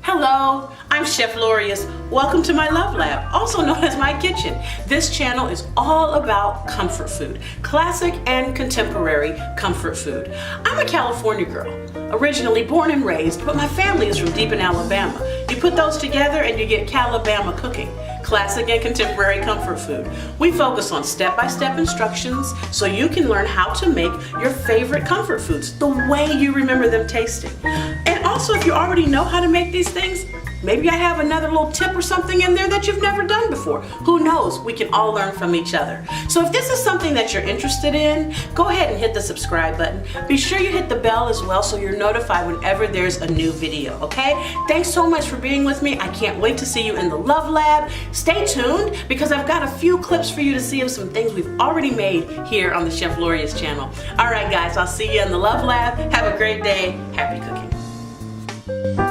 Hello, I'm Chef Lorious. Welcome to my Love Lab, also known as my kitchen. This channel is all about comfort food, classic and contemporary comfort food. I'm a California girl, originally born and raised, but my family is from deep in Alabama. You put those together and you get Calibama cooking, classic and contemporary comfort food. We focus on step-by-step instructions so you can learn how to make your favorite comfort foods the way you remember them tasting. And also, if you already know how to make these things, maybe I have another little tip or something in there that you've never done before. Who knows? We can all learn from each other. So if this is something that you're interested in, go ahead and hit the subscribe button. Be sure you hit the bell as well so you're notified whenever there's a new video, okay? Thanks so much for being with me. I can't wait to see you in the Love Lab. Stay tuned because I've got a few clips for you to see of some things we've already made here on the Chef Lorious channel. All right, guys, I'll see you in the Love Lab. Have a great day. Happy cooking.